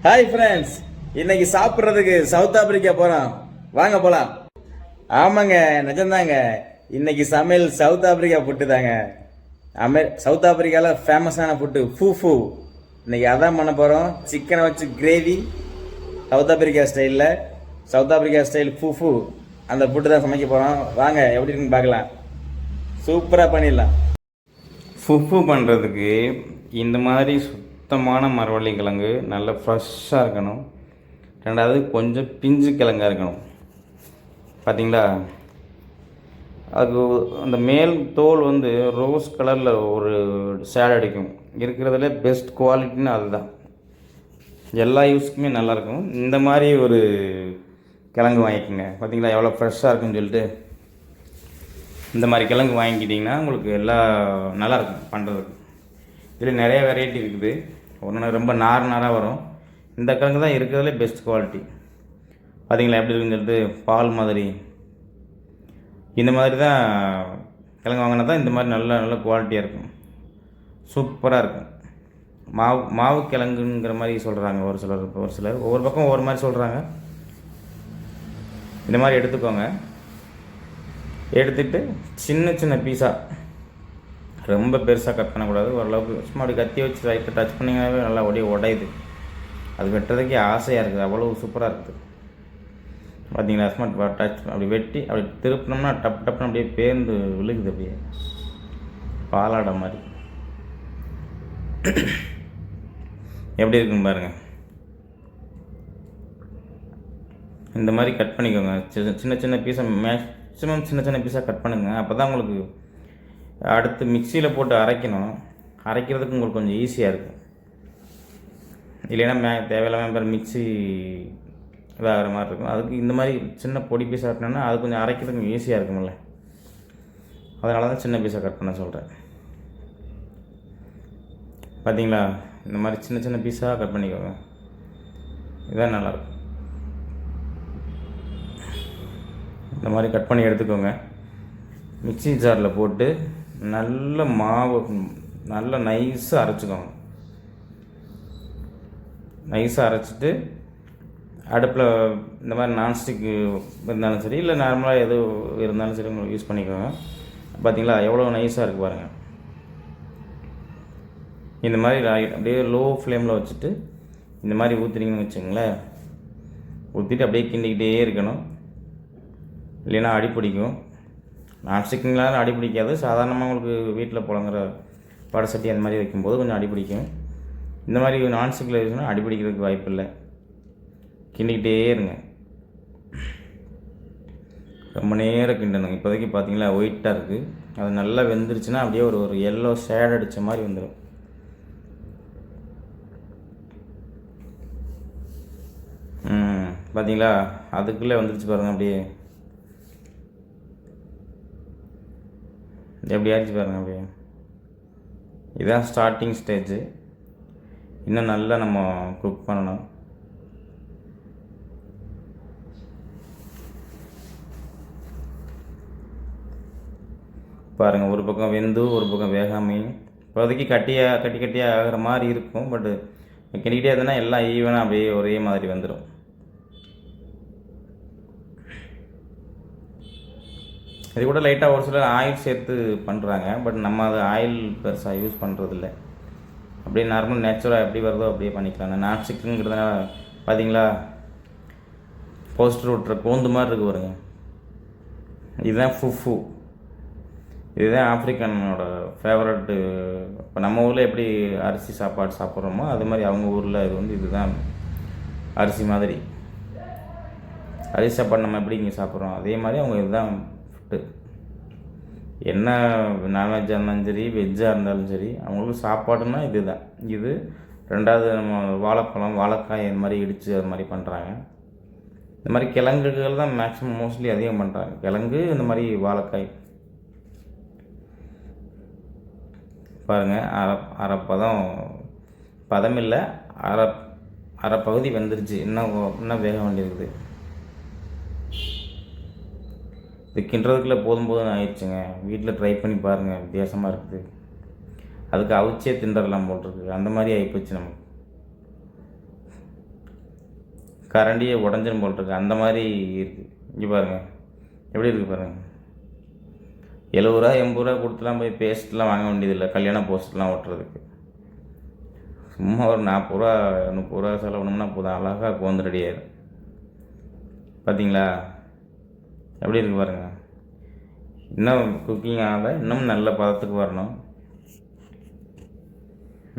Hi friends, இன்னைக்கு சாப்பிட்றதுக்கு south Africa போகிறோம். வாங்க போகலாம். ஆமாங்க, நிஜம்தாங்க. இன்னைக்கு சமையல் சவுத் ஆப்பிரிக்கா ஃபுட்டு தாங்க. சவுத் ஆப்பிரிக்காவில் ஃபேமஸான ஃபுட்டு ஃபூஃபு. இன்னைக்கு அதான் பண்ண போகிறோம். சிக்கனை வச்சு கிரேவி, சவுத் ஆப்பிரிக்கா ஸ்டைலில். சவுத் ஆப்பிரிக்கா ஸ்டைல் ஃபூஃபு, அந்த ஃபுட்டு தான் சமைக்க போகிறோம். வாங்க எப்படி இருக்குன்னு பார்க்கலாம். சூப்பராக பண்ணிடலாம். ஃபுஃபு பண்ணுறதுக்கு இந்த மாதிரி சுத்தமான மரவள்ளி கிழங்கு நல்லா ஃப்ரெஷ்ஷாக இருக்கணும். ரெண்டாவது கொஞ்சம் பிஞ்சு கிழங்காக இருக்கணும். பார்த்தீங்களா, அது அந்த மேல் தோல் வந்து ரோஸ் கலரில் ஒரு ஷேட் அடிக்கும். இருக்கிறதுல பெஸ்ட் குவாலிட்டின்னு அதுதான். எல்லா யூஸ்க்குமே நல்லாயிருக்கும். இந்த மாதிரி ஒரு கிழங்கு வாங்கிக்கோங்க. பார்த்தீங்களா எவ்வளோ ஃப்ரெஷ்ஷாக இருக்குன்னு சொல்லிட்டு. இந்த மாதிரி கிழங்கு வாங்கிக்கிட்டிங்கன்னா உங்களுக்கு எல்லாம் நல்லாயிருக்கும் பண்ணுறதுக்கு. இதில் நிறைய வெரைட்டி இருக்குது. ஒன்று ரொம்ப நாராக வரும். இந்த கிழங்கு தான் இருக்கிறதுலே பெஸ்ட் குவாலிட்டி. பார்த்தீங்களா எப்படி இருக்குன்னு சொல்லிட்டு. பால் மாதிரி இந்த மாதிரி தான் கிழங்கு வாங்கினா தான் இந்த மாதிரி நல்ல குவாலிட்டியாக இருக்கும். சூப்பராக இருக்கும். மாவு கிழங்குங்கிற மாதிரி சொல்கிறாங்க ஒரு சிலர். ஒவ்வொரு பக்கம் ஒவ்வொரு மாதிரி சொல்கிறாங்க. இந்த மாதிரி எடுத்துக்கோங்க. எடுத்துகிட்டு சின்ன பீஸாக, ரொம்ப பெருசாக கட் பண்ணக்கூடாது. ஓரளவுக்கு சும்மா அப்படி கத்தி வச்சு லைட்டாக டச் பண்ணிங்கனாவே நல்லா உடையுது. அது வெட்டுறதுக்கே ஆசையாக இருக்குது. அவ்வளோ சூப்பராக இருக்குது. பார்த்தீங்களா, சும்மா டச் அப்படி வெட்டி அப்படி திருப்பினோம்னா டப்புன்னு அப்படியே பேர்ந்து விழுகுது. அப்படியே பாலாடை மாதிரி எப்படி இருக்குன்னு பாருங்கள். இந்த மாதிரி கட் பண்ணிக்கோங்க. சின்ன பீஸாக, மேக்ஸிமம் சின்ன பீஸாக கட் பண்ணுங்கள். அப்போ தான் உங்களுக்கு அடுத்து மிக்சியில் போட்டு அரைக்கிறதுக்கு உங்களுக்கு கொஞ்சம் ஈஸியாக இருக்கும். இல்லைன்னா தேவையில்லாமல் மிக்சி இதாகிற மாதிரி இருக்கும். அதுக்கு இந்த மாதிரி சின்ன பொடி பீஸாக கட்டினோன்னா அது கொஞ்சம் அரைக்கிறதுக்கு ஈஸியாக இருக்குமில்ல. அதனால தான் சின்ன பீஸாக கட் பண்ண சொல்கிறேன். பார்த்தீங்களா, இந்த மாதிரி சின்ன பீஸாக கட் பண்ணிக்கோங்க. இதுதான் நல்லாயிருக்கும். இந்த மாதிரி கட் பண்ணி எடுத்துக்கோங்க. மிக்ஸி ஜாரில் போட்டு நல்ல மாவு நல்லா நைஸாக அரைச்சிக்கோங்க. நைஸாக அரைச்சிட்டு அடுப்பில் இந்த மாதிரி நான்ஸ்டிக்கு இருந்தாலும் சரி, இல்லை நார்மலாக எது இருந்தாலும் சரி உங்களுக்கு யூஸ் பண்ணிக்கோங்க. பார்த்தீங்களா எவ்வளோ நைஸாக இருக்குது பாருங்கள். இந்த மாதிரி அப்படியே லோ ஃப்ளேமில் வச்சுட்டு இந்த மாதிரி ஊற்றுறீங்கன்னு வச்சுங்களேன். ஊற்றிட்டு அப்படியே கிண்டிக்கிட்டே இருக்கணும். இல்லைன்னா அடி பிடிக்கும். நான்ஸ்டிக்குங்களால் அடி பிடிக்காது. சாதாரணமாக உங்களுக்கு வீட்டில் புழங்குற வடை சட்டி அந்த மாதிரி வைக்கும்போது கொஞ்சம் அடி பிடிக்கும். இந்த மாதிரி நான்ஸ்டிக்கில் யூஸ்னால் அடி பிடிக்கிறதுக்கு வாய்ப்பு இல்லை. கிண்டிக்கிட்டே இருங்க. ரொம்ப நேரம் கிண்டணும். இப்போதைக்கு பார்த்தீங்களா ஒயிட்டாக இருக்குது. அது நல்லா வெந்துருச்சுன்னா அப்படியே ஒரு எல்லோ ஷேட் அடித்த மாதிரி வந்துடும். பார்த்தீங்களா அதுக்குள்ளே வந்துருச்சு பாருங்கள். அப்படியே எப்படி ஆயிடுச்சு பாருங்கள். அப்படியே இதுதான் ஸ்டார்டிங் ஸ்டேஜு. இன்னும் நல்லா நம்ம குக் பண்ணணும். பாருங்கள், ஒரு பக்கம் வெந்து ஒரு பக்கம் வேகாமையும். இப்போதைக்கு கட்டியாக ஆகிற மாதிரி இருக்கும். பட்டு கிண்டிக்கிட்டே இருந்ததுன்னா எல்லாம் ஈவனாக அப்படியே ஒரே மாதிரி வந்துடும். இது கூட லைட்டாக ஒரு சிலர் ஆயில் சேர்த்து பண்ணுறாங்க. பட் நம்ம அது ஆயில் பெருசாக யூஸ் பண்ணுறதில்ல. அப்படியே நார்மல் நேச்சுரலாக எப்படி வருதோ அப்படியே பண்ணிக்கலாம். நான்ஸ்டிக்குங்கிறதுனால பார்த்தீங்களா போஸ்டர் விட்டுற கோந்து மாதிரி இருக்குது பாருங்க. இதுதான் ஃபுஃபு. இதுதான் ஆப்ரிக்கனோட ஃபேவரட்டு. இப்போ நம்ம ஊரில் எப்படி அரிசி சாப்பாடு சாப்பிட்றோமோ அது மாதிரி அவங்க ஊரில் இதுதான் அரிசி மாதிரி. அரிசி சாப்பாடு நம்ம எப்படி இங்கே சாப்பிட்றோம் அதே மாதிரி அவங்க இதுதான் ஃபுட்டு. என்ன நான்வெஜ்ஜாக இருந்தாலும் சரி, வெஜ்ஜாக இருந்தாலும் சரி, அவங்களுக்கு சாப்பாடுன்னா இது தான். இது ரெண்டாவது நம்ம வாழைப்பழம், வாழைக்காய் இந்த மாதிரி இடித்து அது மாதிரி பண்ணுறாங்க. இந்த மாதிரி கிழங்குகள் தான் மேக்ஸிமம் மோஸ்ட்லி அதிகம் பண்ணுறாங்க. கிழங்கு இந்த மாதிரி வாழைக்காய். பாருங்கள், பதம் இல்லை, அரை பகுதி வெந்துருச்சு. இன்னும் வேக வேண்டியிருக்குது. இது கிண்டுறதுக்குள்ளே போதும் ஆயிடுச்சுங்க. வீட்டில் ட்ரை பண்ணி பாருங்கள், வித்தியாசமாக இருக்குது. அதுக்கு அவிச்சே திண்டறலாம் போட்டிருக்கு. அந்த மாதிரி ஆகிப்போச்சு நமக்கு. கரண்டியே உடஞ்சிரும் போல் இருக்கு, அந்த மாதிரி இருக்குது. இங்கே பாருங்கள் எப்படி இருக்குது பாருங்கள். 70 ரூபா 80 ரூபா கொடுத்துலாம் போய் பேஸ்ட்லாம் வாங்க வேண்டியதில்லை கல்யாண போஸ்ட்லாம் ஓட்டுறதுக்கு. சும்மா ஒரு 40 ரூபா 30 ரூபா செலவு பண்ணோம்னா போதும், அழகாக கோந்து ரெடி ஆயிடும். பார்த்தீங்களா எப்படி இருக்குது பாருங்கள். இன்னும் குக்கிங் ஆக இன்னும் நல்ல பதத்துக்கு வரணும்.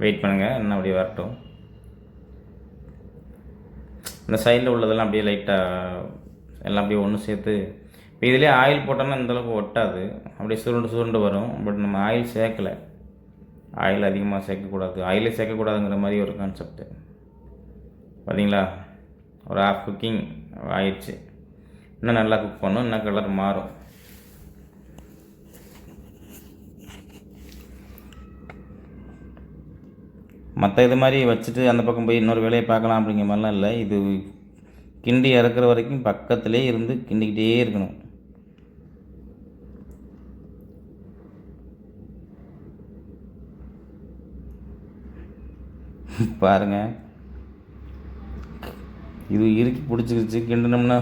வெயிட் பண்ணுங்கள், இன்னும் அப்படியே வரட்டும். இந்த சைடில் உள்ளதெல்லாம் அப்படியே லைட்டாக எல்லாம் அப்படியே ஒன்று சேர்த்து. இப்போ இதிலே ஆயில் போட்டோம்னா இந்தளவுக்கு ஒட்டாது, அப்படியே சுருண்டு சுருண்டு வரும். பட் நம்ம ஆயில் சேர்க்கலை, ஆயில் அதிகமாக சேர்க்கக்கூடாது, ஆயிலே சேர்க்கக்கூடாதுங்கிற மாதிரி ஒரு கான்செப்ட்டு. பார்த்தீங்களா ஒரு ஹாஃப் குக்கிங் ஆயிடுச்சு. இன்னும் நல்லா குக் பண்ணும், இன்னும் கலர் மாறும். மற்ற இது மாதிரி வச்சுட்டு அந்த பக்கம் போய் இன்னொரு வேலையை பார்க்கலாம் அப்படிங்கிற மாதிரிலாம் இல்லை. இது கிண்டி இறக்குற வரைக்கும் பக்கத்திலே இருந்து கிண்டிக்கிட்டே இருக்கணும். பாருங்கள் இது இறுக்கி பிடிச்சிக்கிச்சு. கிண்டினோம்னா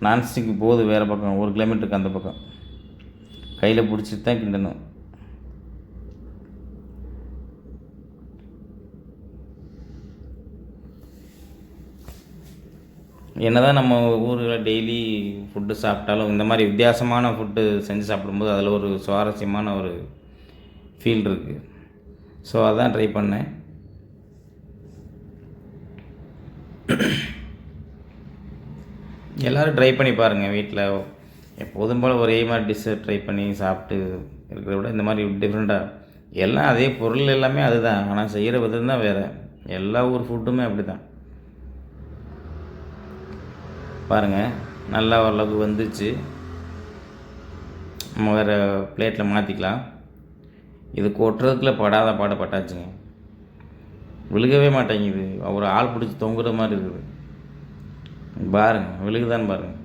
நான்ஸ்டிக்கு போகுது வேறு பக்கம், 1 கிலோமீட்டருக்கு அந்த பக்கம் கையில் பிடிச்சிட்டு தான் கிண்டணும். என்னதான் நம்ம ஊரில் டெய்லி ஃபுட்டு சாப்பிட்டாலும் இந்த மாதிரி வித்தியாசமான ஃபுட்டு செஞ்சு சாப்பிடும்போது அதில் ஒரு சுவாரஸ்யமான ஒரு ஃபீல் இருக்குது. ஸோ அதான் ட்ரை பண்ணேன். எல்லோரும் ட்ரை பண்ணி பாருங்கள் வீட்டில். எப்போதும் போல் ஒரே மாதிரி டிஷ்ஷை ட்ரை பண்ணி சாப்பிட்டு இருக்கிறத விட இந்த மாதிரி டிஃப்ரெண்ட்டாக, எல்லாம் அதே பொருள் எல்லாமே அதுதான், ஆனால் செய்கிற விதம் தான் வேறு. எல்லா ஊர் ஃபுட்டுமே அப்படி தான். பாருங்கள் நல்லா ஓரளவுக்கு வந்துச்சு. நம்ம வேறு பிளேட்டில் மாற்றிக்கலாம். இது கொட்டுறதுக்குள்ள படாத பாடுபட்டாச்சுங்க, விழுகவே மாட்டேங்குது. ஒரு ஆள் பிடிச்சி தொங்குற மாதிரி இருக்குது. பாருங்கள் விழுகுதான்னு பாருங்கள்.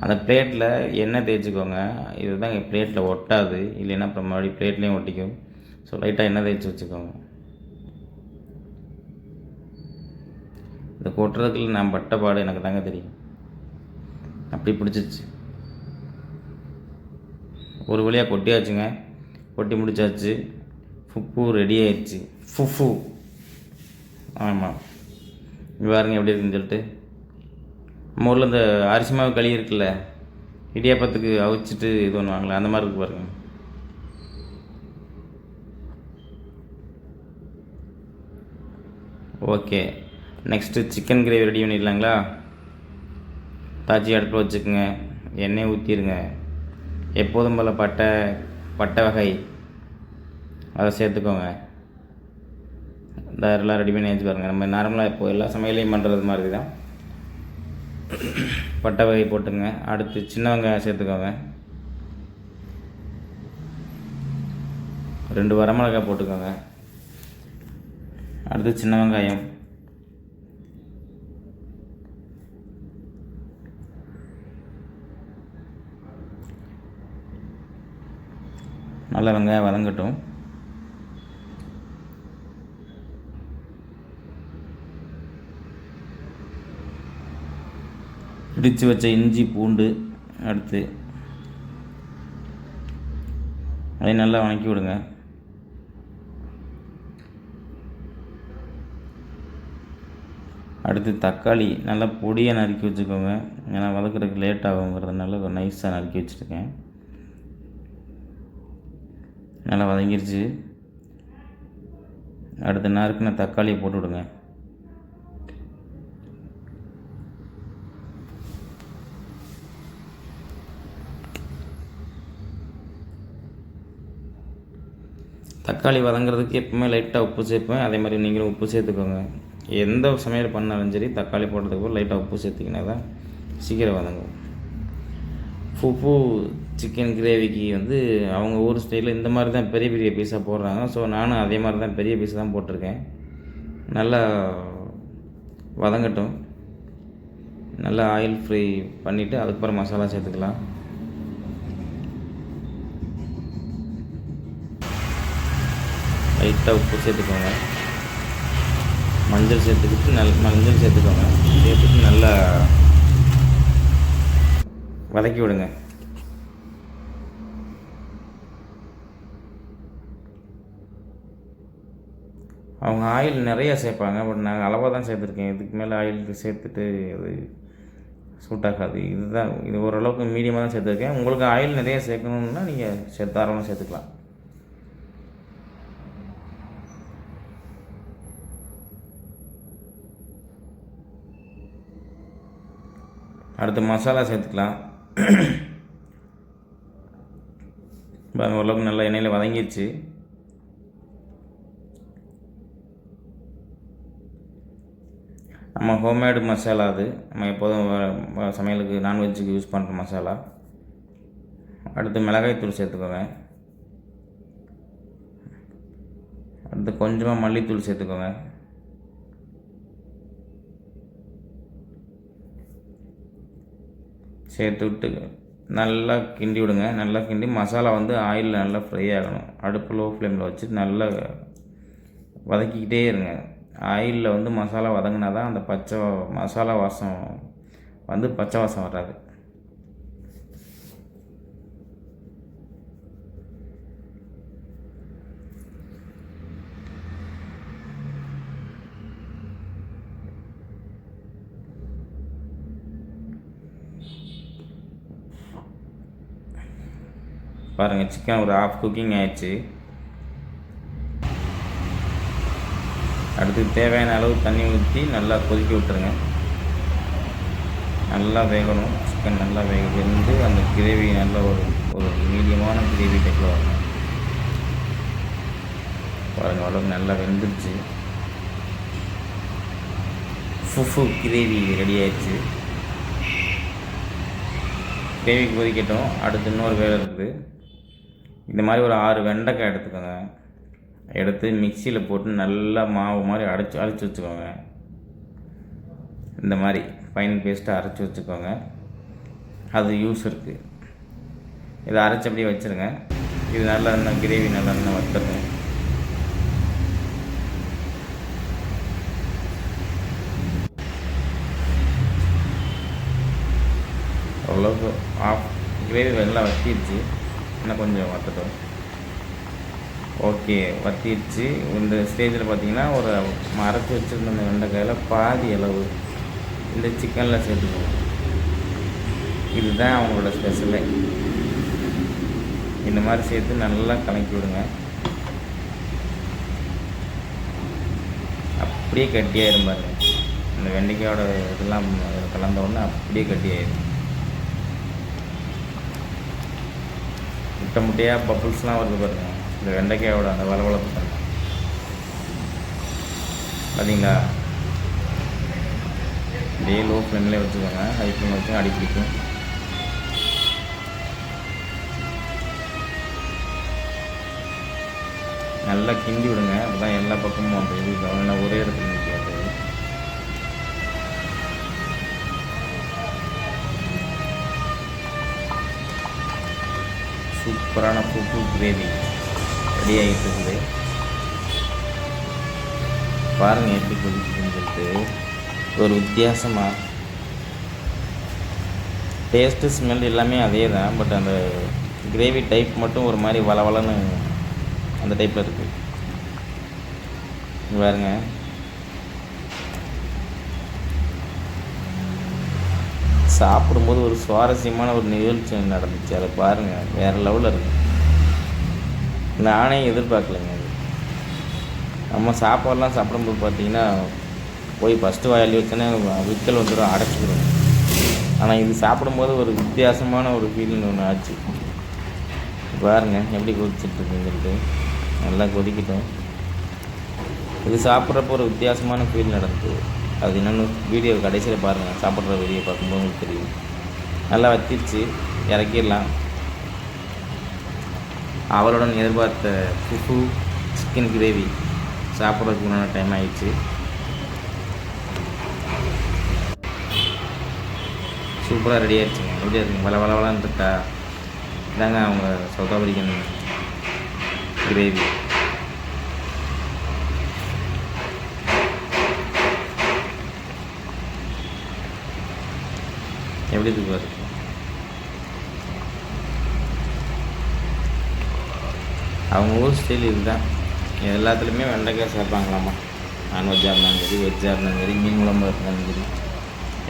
அந்த பிளேட்டில் எண்ணெய் தேய்ச்சிக்கோங்க, இதுதான் பிளேட்டில் ஒட்டாது, இல்லைன்னா அப்புறம் மறுபடியும் பிளேட்லேயும் ஒட்டிக்கும். ஸோ லைட்டாக எண்ணெய் தேய்ச்சி வச்சுக்கோங்க. இந்த கொட்டுறதுக்குள்ள நான் பட்ட பாடு எனக்கு தாங்க தெரியும். அப்படி பிடிச்சிச்சு. ஒரு வழியாக கொட்டியாச்சுங்க, கொட்டி முடிச்சாச்சு. ஃபுஃபு ரெடி ஆயிடுச்சு. ஃபுஃபு ஆமாம், பாருங்க எப்படி இருக்குன்னு சொல்லிட்டு. நம்ம ஊரில் இந்த அரிசி மாவு களி இருக்குல்ல, இடியாப்பத்துக்கு அவிச்சிட்டு இது பண்ணுவாங்களே, அந்த மாதிரி இருக்கு பாருங்க. Okay, next chicken gravy ready பண்ணிடலாங்களா? தாச்சி அடுப்பில் வச்சுக்கோங்க, எண்ணெய் ஊற்றிடுங்க. எப்போதும் போல் பட்டை வகை அதை சேர்த்துக்கோங்க. எல்லாம் ரெடி பண்ணி வச்சு பாருங்கள். நம்ம நார்மலாக இப்போ எல்லா சமையலையும் பண்ணுறது மாதிரி தான். பட்டை வகை போட்டுங்க. அடுத்து சின்ன வெங்காயம் சேர்த்துக்கோங்க. 2 வரமிளகாய் போட்டுக்கோங்க. அடுத்து சின்ன வெங்காயம், நல்ல வெங்காயம் வதங்கட்டும். இடித்து வச்ச இஞ்சி பூண்டு அடுத்து அதை நல்லா வதக்கி விடுங்க. அடுத்து தக்காளி நல்லா பொடியாக நறுக்கி வச்சுக்கோங்க, ஏன்னா வதக்கிறதுக்கு லேட் ஆகுங்கிறதுனால ஒரு நைஸாக நறுக்கி வச்சுருக்கேன். நல்லா வதங்கிருச்சு. அடுத்து நறுக்குன தக்காளியை போட்டு விடுங்க. தக்காளி வதங்கிறதுக்கு எப்பவுமே லைட்டாக உப்பு சேர்ப்பேன், அதே மாதிரி நீங்களும் உப்பு சேர்த்துக்கோங்க. எந்த சமையல் பண்ணாலும் சரி தக்காளி போடுறதுக்கு லைட்டாக உப்பு சேர்த்திங்கன்னா தான் சீக்கிரம் வதங்கும். ஃபுஃபு சிக்கன் கிரேவிக்கு வந்து அவங்க ஊர் ஸ்டைலில் இந்த மாதிரி தான் பெரிய பெரிய பீஸாக போடுறாங்க. ஸோ நானும் அதே மாதிரி தான் பெரிய பீஸ் தான் போட்டிருக்கேன். நல்லா வதங்கட்டும். நல்லா ஆயில் ஃப்ரை பண்ணிவிட்டு அதுக்கப்புறம் மசாலா சேர்த்துக்கலாம். லைட்டாக உப்பு சேர்த்துக்கோங்க. மஞ்சள் சேர்த்துக்கிட்டு மஞ்சள் சேர்த்துக்கோங்க. சேர்த்துட்டு நல்லா வதக்கி விடுங்க. அவங்க ஆயில் நிறைய சேர்ப்பாங்க, பட் நாங்கள் அளவாக தான் சேர்த்துருக்கேன். இதுக்கு மேலே ஆயில் சேர்த்துட்டு அது சூட் ஆகாது. இது ஓரளவுக்கு மீடியமாக தான் சேர்த்துருக்கேன். உங்களுக்கு ஆயில் நிறைய சேர்க்கணுன்னா நீங்கள் தாராளமாக சேர்த்துக்கலாம். அடுத்து மசாலா சேர்த்துக்கலாம். ஓரளவுக்கு நல்லா எண்ணெயில் வதங்கிடுச்சு. நம்ம ஹோம்மேடு மசாலா, அது நம்ம எப்போதும் சமையலுக்கு நான்வெஜ்ஜுக்கு யூஸ் பண்ணுற மசாலா. அடுத்து மிளகாய்த்தூள் சேர்த்துக்கோங்க. அடுத்து கொஞ்சமாக மல்லித்தூள் சேர்த்துக்கோங்க. சேர்த்து விட்டு நல்லா கிண்டி விடுங்க. நல்லா கிண்டி மசாலா ஆயிலில் நல்லா ஃப்ரை ஆகணும். அடுப்பு லோ ஃப்ளேமில் வச்சு நல்லா வதக்கிக்கிட்டே இருங்க. ஆயிலில் மசாலா வதங்கினா தான் அந்த மசாலா வாசம் பச்சை வாசம் வராது. பாருங்கள், சிக்கன் ஒரு ஹாஃப் குக்கிங் ஆயிடுச்சு. அடுத்து தேவையான அளவு தண்ணி ஊற்றி நல்லா கொதிக்க விட்டுருங்க. நல்லா வேகணும். சிக்கன் நல்லா வெந்து அந்த கிரேவி நல்ல ஒரு மீடியமான கிரேவி டைப்பில் வரணும். பாருங்கள், அளவுக்கு நல்லா வெந்துருச்சு. ஃபுஃபு கிரேவி ரெடி ஆயிடுச்சு. கிரேவி கொதிக்கட்டும். அடுத்து இன்னொரு வேலை இருக்குது. இந்த மாதிரி ஒரு 6 வெண்டைக்காய் எடுத்துக்கோங்க. எடுத்து மிக்சியில் போட்டு நல்லா மாவு மாதிரி அரைச்சி வச்சுக்கோங்க. இந்த மாதிரி ஃபைன் பேஸ்ட்டாக அரைச்சி வச்சுக்கோங்க. அது யூஸ் இருக்குது. இதை அரைச்சி அப்படியே வச்சுருங்க. இது நல்லா இன்னும் கிரேவி நல்லா இன்னும் வத்துருங்க. அவ்வளோக்கு கிரேவி நல்லா வத்திடுச்சு. இன்னும் கொஞ்சம் வத்தட்டும். ஓகே, வத்திடுச்சு. இந்த ஸ்டேஜில் பார்த்தீங்கன்னா ஒரு அரைச்சி வச்சுருந்த அந்த வெண்டைக்காயில் பாதி அளவு இந்த சிக்கனில் சேர்த்துக்கணும். இதுதான் அவங்களோட ஸ்பெஷலே. இந்த மாதிரி சேர்த்து நல்லா கலக்கி விடுங்க. அப்படியே கட்டியாயிரும் பாருங்க. இந்த வெண்டைக்காயோட இதெல்லாம் கலந்த உடனே அப்படியே கட்டியாயிரும். முட்டையாக பப்புள்ஸ்லாம் வருது பாருங்கள். இந்த வெண்டைக்காயோட அந்த வளவளப்பு பாருங்கள். பார்த்தீங்களா? அப்படியே லோ ஃப்ளேம்லேயே வச்சுக்கோங்க. ஹை ஃப்ளேம் வச்சு அடி பிடிக்கும். நல்லா கிண்டி விடுங்க. அப்போ தான் எல்லா பக்கமும் அந்த இது நல்லா ஒரே இடத்துல நிற்காது. சூப்பரான ஃபுஃபு கிரேவி ரெடி ஆகிட்டு இருக்குது. பாருங்கள் எப்படி கொதிக்குதுன்னு சொல்லிட்டு. ஒரு வித்தியாசமாக டேஸ்ட்டு ஸ்மெல் எல்லாமே அதே தான். பட் அந்த கிரேவி டைப் மட்டும் ஒரு மாதிரி வளவளன்னு அந்த டைப்பில் இருக்குது. பாருங்க, சாப்பிடும்போது ஒரு சுவாரஸ்யமான ஒரு நிகழ்ச்சி நடந்துச்சு. அதை பாருங்கள், வேறு லெவலில் இருக்குது. நானே எதிர்பார்க்கலைங்க. அது நம்ம சாப்பாடெலாம் சாப்பிடும்போது பார்த்திங்கன்னா போய் ஃபஸ்ட்டு வாயில் வச்சோன்னே விக்கல் வந்துடும், அடைச்சிக்கிறோம். ஆனால் இது சாப்பிடும்போது ஒரு வித்தியாசமான ஒரு ஃபீலிங் ஒன்று ஆச்சு. பாருங்கள் எப்படி கொதிச்சிட்ருக்குன்னு சொல்லிட்டு. நல்லா கொதிக்கிட்டோம். இது சாப்பிட்றப்போ ஒரு வித்தியாசமான ஃபீல் நடந்தது. அது என்னென்னு வீடியோ கடைசியில் பாருங்கள். சாப்பிட்ற வீடியோ பார்க்கும்போது உங்களுக்கு தெரியும். நல்லா வத்திடுச்சு, இறக்கிடலாம். அவளுடன் எதிர்பார்த்த ஃபுஃபு சிக்கன் கிரேவி சாப்பிட்றதுக்கு முன்னாடி டைம் ஆகிடுச்சு. சூப்பராக ரெடி ஆகிடுச்சுங்க. எப்படி இருக்குங்க? வளவளன்னு இருக்கா? இதாங்க அவங்க சவுத் ஆஃப்ரிக்கன் கிரேவி. எப்படி இருக்கு பாரு. அவங்க ஊர் ஸ்டைல் இதுதான். எல்லாத்துலேயுமே வெண்டைக்காய் சேர்ப்பாங்களாம்மா. நான்வெஜ்ஜாக இருந்தாலும் சரி, வெஜ்ஜாக இருந்தாலும் சரி, மீன் குழம்பு இருந்தாலும் சரி,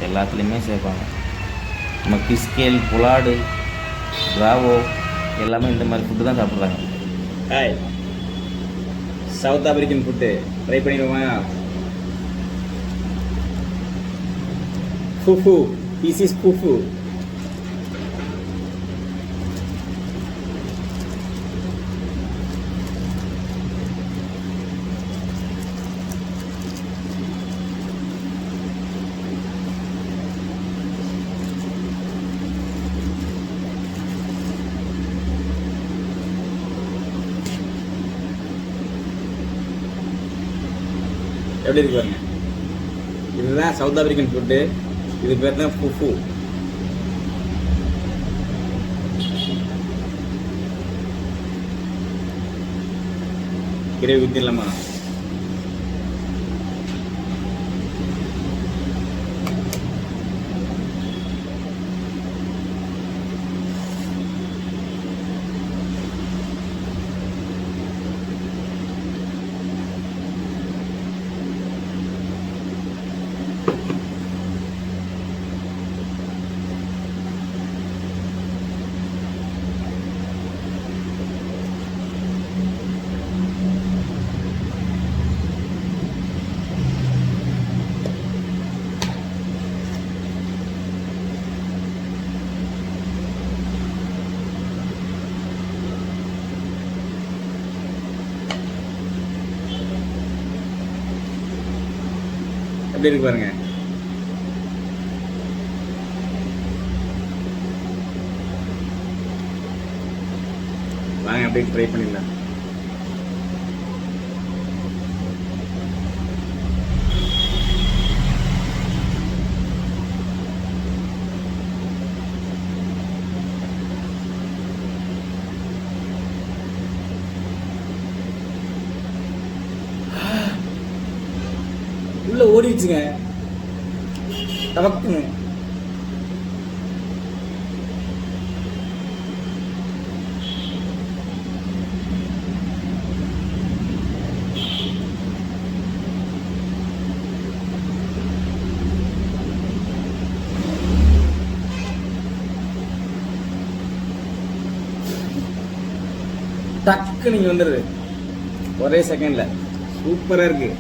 எல்லாத்துலேயுமே சேர்ப்பாங்க. நம்ம கிஸ்கேல், புலாடு, பிராவோ எல்லாமே இந்த மாதிரி ஃபுட்டு தான் சாப்பிட்றாங்க. Hi, South African food try பண்ணிடுவோமா? Fufu, this is fufu. எப்படி இருக்கு பாருங்க. இதுதான் சவுத் ஆப்பிரிக்கன் ஃபுட்டு. இது பேர் தான் ஃபுஃபு. கிரேவி ஊற்றிடலாமா? எப்படி இருக்கு பாருங்க. வாங்க அப்படியே ட்ரை பண்ணிடலாம். உள்ள ஓடிடுச்சுங்க நமக்குங்க. டக்கு நீங்க வந்துடுது ஒரே செகண்ட்ல. சூப்பரா இருக்கு.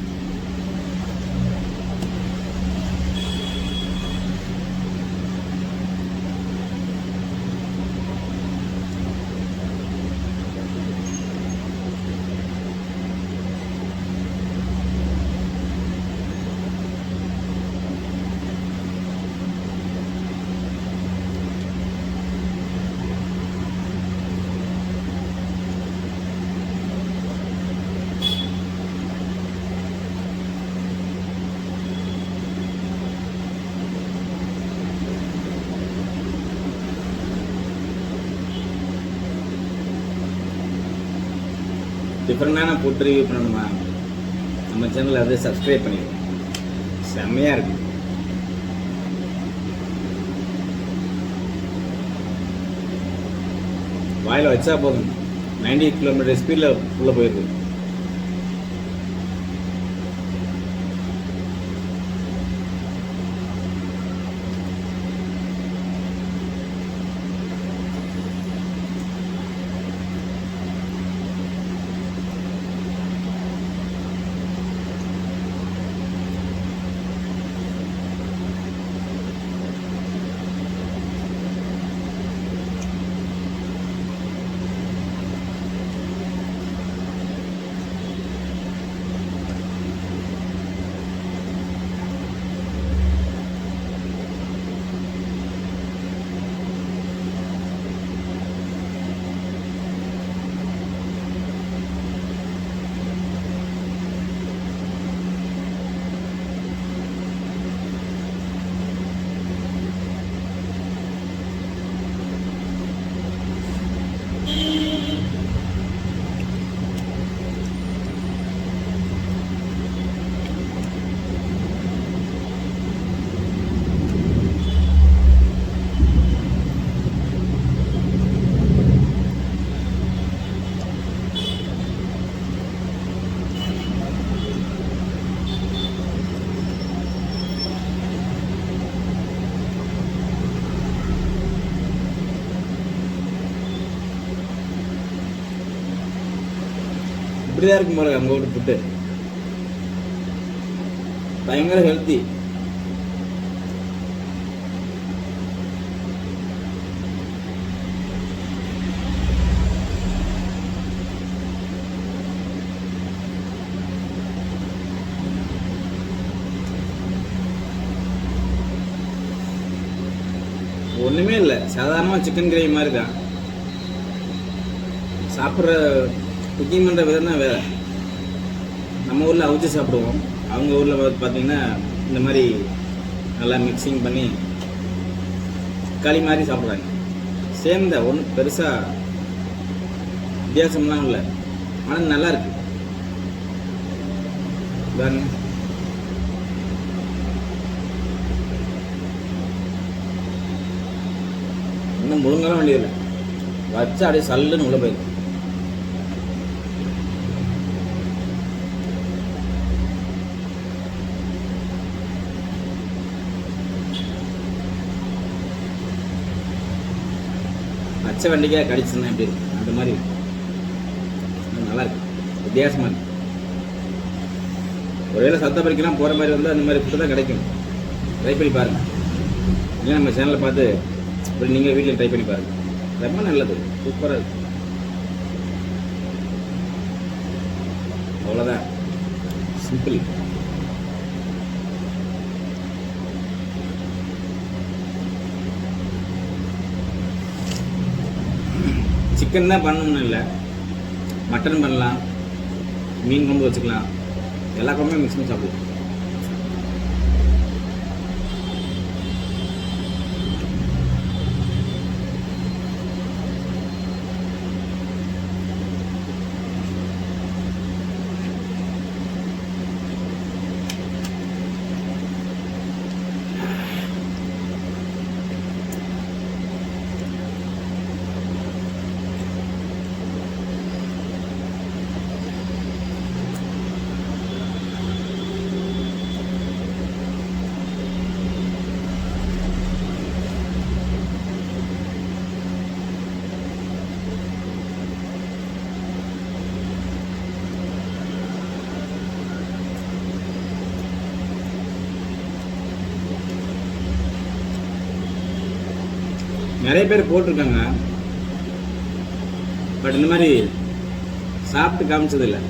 டிஃப்ரெண்டான ஃபுட் ரிவ்யூ பண்ணணுமா? நம்ம சேனல் அதை சப்ஸ்கிரைப் பண்ணிடுவோம். செம்மையா இருக்கு. வாயில வச்சா போதும் 90 கிலோமீட்டர் ஸ்பீட்ல உள்ள போயிருக்கு. இப்படிதான் இருக்கும் பாருங்க அவங்க வீட்டு ஃபுட்டு. பயங்கர ஹெல்த்தி. ஒன்றுமே இல்லை, சாதாரணமாக சிக்கன் கிரேவி மாதிரி தான். சாப்பிட்ற குக்கிங் பண்ணுற விதம் தான் வேறு. நம்ம ஊரில் அவிச்சு சாப்பிடுவோம், அவங்க ஊரில் பார்த்தீங்கன்னா இந்த மாதிரி நல்லா மிக்சிங் பண்ணி களி மாதிரி சாப்பிட்றாங்க. சேம் தான், ஒன்றும் பெருசாக வித்தியாசம்லாம் இல்லை, ஆனால் நல்லா இருக்கு. பாருங்க, இன்னும் முழுங்கலாம் வேண்டியதில்லை, வச்சா அப்படியே சல்லுன்னு உள்ள போயிடும். பச்சை வெண்டைக்காய் கடிச்சுன்னா எப்படி இருக்கு அந்த மாதிரி இருக்கு. நல்லா இருக்கு, வித்தியாசமா இருக்கு. ஒருவேளை சத்தப்பரிக்கெல்லாம் போகிற மாதிரி வந்து அந்த மாதிரி ஃபுட்டு தான் கிடைக்கும். ட்ரை பண்ணி பாருங்க, இல்லை நம்ம சேனலை பார்த்து இப்படி நீங்கள் வீட்டில் ட்ரை பண்ணி பாருங்கள். ரொம்ப நல்லது, சூப்பராக இருக்கு. அவ்வளோதான், சிம்பிள். சிக்கன் தான் பண்ணணும்னு இல்லை, மட்டன் பண்ணலாம், மீன் குழம்பு வச்சுக்கலாம், எல்லா குழம்புமே மிக்ஸ் பண்ணி சாப்பிடலாம். நிறைய பேர் போட்டிருக்காங்க, பட் இந்த மாதிரி சாப்பிட்டு காமிச்சது இல்லை.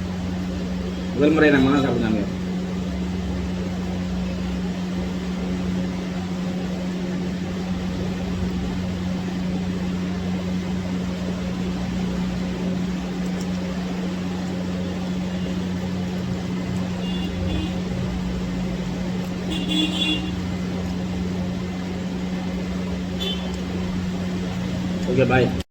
முதல் முறை நம்ம தான் சாப்பிட்டாங்க. ஓகே, பாய்.